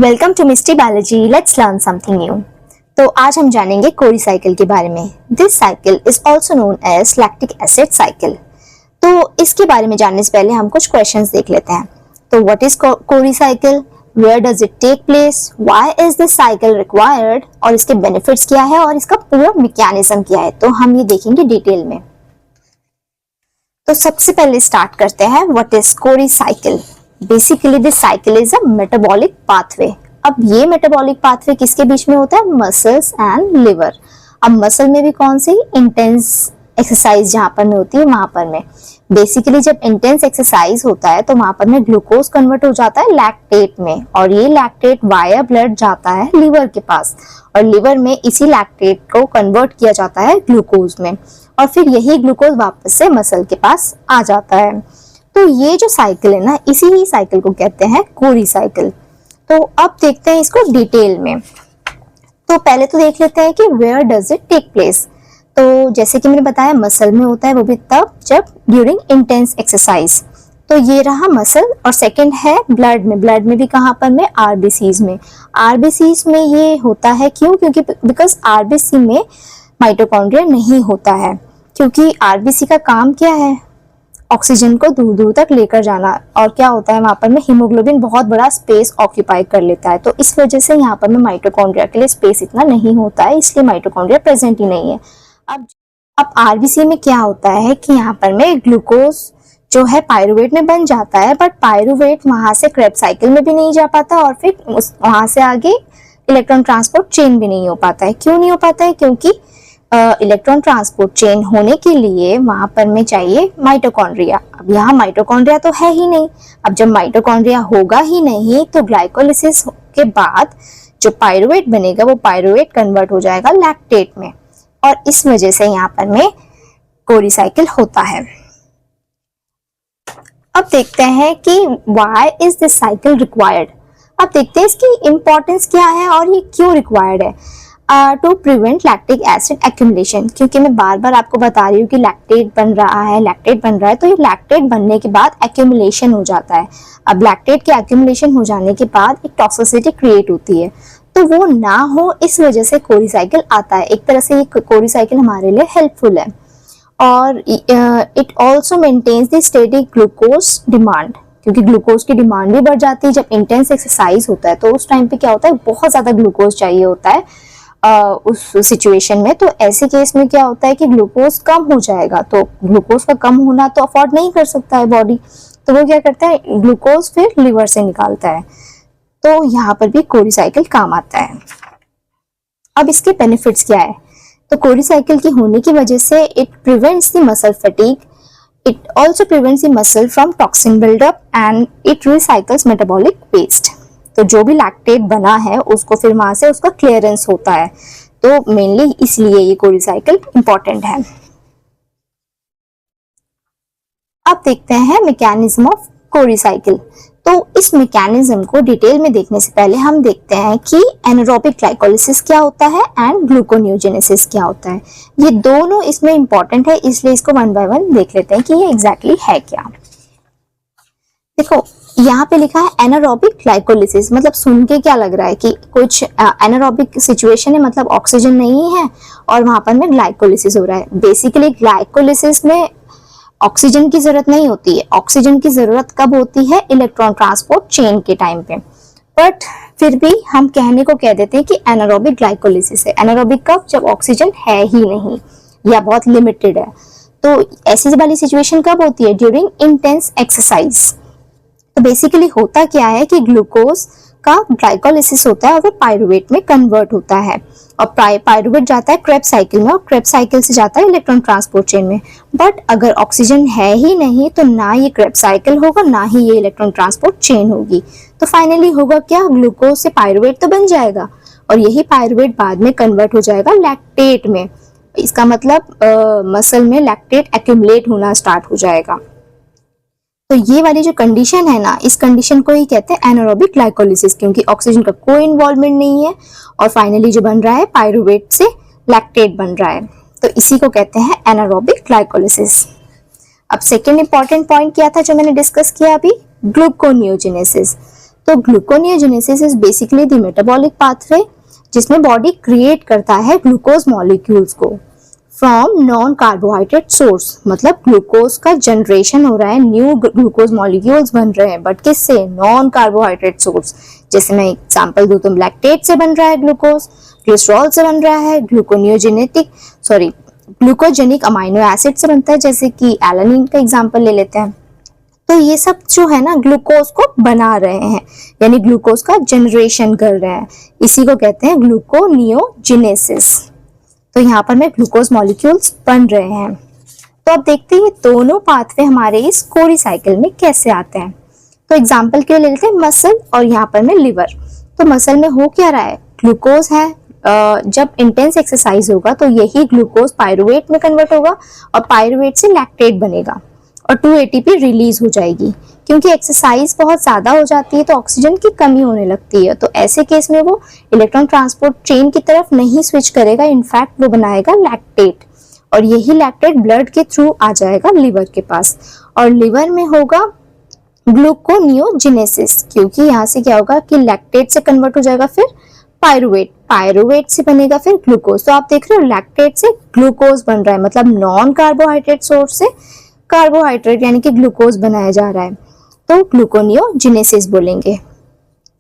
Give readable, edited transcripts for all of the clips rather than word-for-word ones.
Welcome to mystery biology, let's learn something new. तो आज हम जानेंगे कोरी साइकिल के बारे में। This cycle is also known as lactic acid cycle. तो इसके बारे में जानने से पहले हम कुछ क्वेश्चंस देख लेते हैं। तो what is Cori cycle, where does it take place, why is this cycle required, और इसके बेनिफिट्स क्या है और इसका पूरा मैकेनिज्म क्या है, तो हम ये देखेंगे डिटेल में। तो सबसे पहले स्टार्ट करते हैं, what is Cori cycle. Basically this cycle is a metabolic pathway. अब ये मेटाबॉलिक पाथवे किसके बीच में होता है, मसल्स एंड लिवर। अब मसल में भी कौन सी, इंटेंस एक्सरसाइज जहां पर में होती है वहां पर में बेसिकली जब इंटेंस एक्सरसाइज होता है तो वहां पर में ग्लूकोज कन्वर्ट हो जाता है लैक्टेट में, और ये लैक्टेट वाया ब्लड जाता है लिवर के पास, और लिवर में इसी लैक्टेट को कन्वर्ट किया जाता है ग्लूकोज में, और फिर यही ग्लूकोज वापस से मसल के पास आ जाता है। तो ये जो साइकिल है ना, इसी ही साइकिल को कहते हैं कोरी साइकिल। तो अब देखते हैं इसको डिटेल में। तो पहले तो देख लेते हैं कि where does it take place. तो जैसे कि मैंने बताया मसल में होता है, वो भी तब जब ड्यूरिंग इंटेंस एक्सरसाइज। तो ये रहा मसल, और सेकंड है ब्लड में। ब्लड में भी कहाँ पर में, आरबीसीज में। आरबीसीज में ये होता है क्यों, क्योंकि बिकॉज आरबीसी में माइटोकॉन्ड्रिया नहीं होता है, क्योंकि आरबीसी का काम क्या है, ऑक्सीजन को दूर दूर तक लेकर जाना, और क्या होता है वहां पर में हीमोग्लोबिन बहुत बड़ा स्पेस ऑक्यूपाई कर लेता है, तो इस वजह से यहाँ पर में माइटोकॉन्ड्रिया के लिए स्पेस इतना नहीं होता है, इसलिए माइटोकॉन्ड्रिया प्रेजेंट ही नहीं है। अब आरबीसी में क्या होता है कि यहाँ पर में ग्लूकोज जो है पायरुवेट में बन जाता है, बट पायरुवेट वहां से क्रेब्स साइकिल में भी नहीं जा पाता, और फिर वहां से आगे इलेक्ट्रॉन ट्रांसपोर्ट चेन भी नहीं हो पाता है। क्यों नहीं हो पाता है, क्योंकि इलेक्ट्रॉन ट्रांसपोर्ट चेन होने के लिए वहां पर में चाहिए माइटोकॉन्ड्रिया। अब यहाँ माइटोकॉन्ड्रिया तो है ही नहीं। अब जब माइटोकॉन्ड्रिया होगा ही नहीं तो ग्लाइकोलिसिस के बाद जो पायरुवेट बनेगा वो पायरुवेट कन्वर्ट हो जाएगा लैक्टेट में, और इस वजह से यहाँ पर में कोरी साइकिल होता है। अब देखते हैं कि why is this cycle required. अब देखते हैं इसकी इंपॉर्टेंस क्या है और ये क्यों रिक्वायर्ड है। To prevent lactic acid accumulation, क्योंकि मैं बार बार आपको बता रही हूँ कि लैक्टेट बन रहा है, तो ये लैक्टेट बनने के बाद एक्यूमुलेशन हो जाता है। अब लैक्टेट के एक्यूमुलेशन हो जाने के बाद एक टॉक्सिसिटी क्रिएट होती है, तो वो ना हो इस वजह से कोरी साइकिल आता है। एक तरह से ये कोरी साइकिल हमारे लिए हेल्पफुल है। और it also maintains the steady glucose demand, क्योंकि ग्लूकोज की डिमांड भी बढ़ जाती है जब इंटेंस एक्सरसाइज होता है, तो उस टाइम पे क्या होता है, बहुत ज्यादा ग्लूकोज चाहिए होता है उस सिचुएशन में। तो ऐसे केस में क्या होता है कि ग्लूकोज कम हो जाएगा, तो ग्लूकोज का कम होना तो अफोर्ड नहीं कर सकता है बॉडी, तो वो क्या करता है, ग्लूकोज फिर लिवर से निकालता है। तो यहाँ पर भी कोरी साइकिल काम आता है। अब इसके बेनिफिट्स क्या है, तो कोरी साइकिल की होने की वजह से it prevents the muscle fatigue, it also prevents the muscle from toxin buildup, and it recycles metabolic waste. तो जो भी लैक्टेट बना है उसको फिर वहां से उसका क्लियरेंस होता है, तो मेनली इसलिए ये कोरी साइकिल इंपॉर्टेंट है। अब देखते हैं मैकेनिज्म ऑफ कोरी साइकिल। तो इस मैकेनिज्म को डिटेल में देखने से पहले हम देखते हैं कि एनारोबिक ग्लाइकोलिसिस क्या होता है एंड ग्लूकोनियोजेनेसिस क्या होता है। ये दोनों इसमें इंपॉर्टेंट है, इसलिए इसको वन बाय वन देख लेते हैं कि ये एग्जैक्टली है क्या। देखो यहाँ पे लिखा है एनारोबिक ग्लाइकोलिसिस, मतलब सुन के क्या लग रहा है कि कुछ एनारोबिक सिचुएशन है, मतलब ऑक्सीजन नहीं है और वहां पर में ग्लाइकोलिसिस हो रहा है। बेसिकली ग्लाइकोलिसिस में ऑक्सीजन की जरूरत नहीं होती है। ऑक्सीजन की जरूरत कब होती है, इलेक्ट्रॉन ट्रांसपोर्ट चेन के टाइम पे, बट फिर भी हम कहने को कह देते हैं कि एनारोबिक ग्लाइकोलिसिस है। एनारोबिक कब, जब ऑक्सीजन है ही नहीं या बहुत लिमिटेड है। तो ऐसी वाली सिचुएशन कब होती है, ड्यूरिंग इंटेंस एक्सरसाइज। तो बेसिकली होता क्या है कि ग्लूकोज का ग्लाइकोलिसिस होता है और वो पायरुवेट में कन्वर्ट होता है, और पायरुवेट जाता है क्रेब्स साइकिल में, और क्रेब्स साइकिल से जाता है इलेक्ट्रॉन ट्रांसपोर्ट चेन में। बट अगर ऑक्सीजन है ही नहीं तो ना ये क्रेब्स साइकिल होगा, ना ही ये इलेक्ट्रॉन ट्रांसपोर्ट चेन होगी। तो फाइनली होगा क्या, ग्लूकोज से पायरुवेट तो बन जाएगा, और यही पायरुवेट बाद में कन्वर्ट हो जाएगा लैक्टेट में। इसका मतलब मसल में लैक्टेट एक्यूमुलेट होना स्टार्ट हो जाएगा। तो ये वाली जो कंडीशन है ना, इस कंडीशन को ही कहते हैं एनारोबिक ग्लाइकोलिसिस, क्योंकि ऑक्सीजन का कोई इन्वॉल्वमेंट नहीं है और फाइनली जो बन रहा है पायरुवेट से लैक्टेट बन रहा है, तो इसी को कहते हैं एनारोबिक ग्लाइकोलिसिस। अब सेकेंड इंपॉर्टेंट पॉइंट क्या था जो मैंने डिस्कस किया अभी, ग्लूकोनियोजेनेसिस। तो gluconeogenesis is basically the metabolic pathway जिसमें बॉडी क्रिएट करता है ग्लूकोज मॉलिक्यूल्स को फ्रॉम नॉन कार्बोहाइड्रेट सोर्स, मतलब ग्लूकोज का जनरेशन हो रहा है, न्यू ग्लूकोज मॉलिक्यूल्स बन रहे हैं, बट किससे? Non carbohydrate source. जैसे मैं एग्जांपल दूं तो लैक्टेट से बन रहा है ग्लूकोज, ग्लिसरॉल से बन रहा है, ग्लूकोजेनिक अमाइनो एसिड से बनता है, जैसे कि एलानिन का एग्जांपल ले लेते हैं। तो ये सब जो है ना ग्लूकोज को बना रहे हैं, यानी ग्लूकोज का जनरेशन कर रहे हैं, इसी को कहते हैं ग्लूकोनियोजेनेसिस। तो यहाँ पर में ग्लूकोज मॉलिक्यूल्स बन रहे हैं। तो अब देखते हैं दोनों पाथवे हमारे इस कोरी साइकिल में कैसे आते हैं। तो एग्जांपल के लिए ले लेते हैं मसल और यहाँ पर में लिवर। तो मसल में हो क्या रहा है? ग्लूकोज है, जब इंटेंस एक्सरसाइज होगा तो यही ग्लूकोज पायरुवेट में कन्वर्ट होगा और पायरुवेट से लैक्टेट बनेगा और 2 ATP रिलीज हो जाएगी। क्योंकि एक्सरसाइज बहुत ज्यादा हो जाती है तो ऑक्सीजन की कमी होने लगती है, तो ऐसे केस में वो इलेक्ट्रॉन ट्रांसपोर्ट चेन की तरफ नहीं स्विच करेगा, इनफैक्ट वो बनाएगा लैक्टेट और यही लैक्टेट ब्लड के थ्रू आ जाएगा लिवर के पास और लिवर में होगा ग्लूकोनियोजेनेसिस, क्योंकि यहाँ से क्या होगा कि लैक्टेट से कन्वर्ट हो जाएगा फिर पायरुवेट से बनेगा फिर ग्लूकोज। तो आप देख रहे हो लैक्टेट से ग्लूकोज बन रहा है, मतलब नॉन कार्बोहाइड्रेट सोर्स से कार्बोहाइड्रेट यानी कि ग्लूकोज बनाया जा रहा है, तो ग्लूकोनियोजेनेसिस बोलेंगे।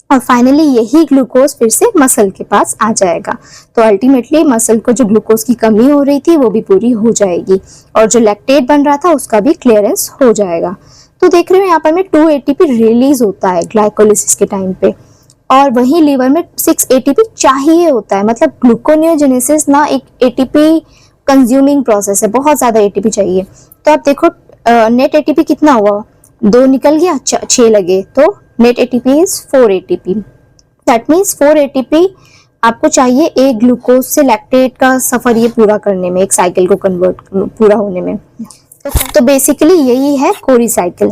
और फाइनली यही ग्लूकोज फिर से मसल के पास आ जाएगा, तो अल्टीमेटली मसल को जो ग्लूकोज की कमी हो रही थी वो भी पूरी हो जाएगी और जो लैक्टेट बन रहा था उसका भी क्लियरेंस हो जाएगा। तो देख रहे हो यहाँ पर में 2 ATP रिलीज होता है ग्लाइकोलिसिस के टाइम पे और वही लिवर में 6 ATP चाहिए होता है, मतलब ग्लूकोनियोजेनेसिस ना एक ATP कंज्यूमिंग प्रोसेस है, बहुत ज्यादा ATP चाहिए। तो आप देखो नेट ATP कितना हुआ, 2 निकल गया, 6 लगे, तो net ATP is 4 ATP। That means 4 ATP आपको चाहिए एक ग्लूकोज से लैक्टेट का सफर ये पूरा करने में, एक साइकिल को कन्वर्ट पूरा होने में। तो बेसिकली यही है कोरी साइकिल।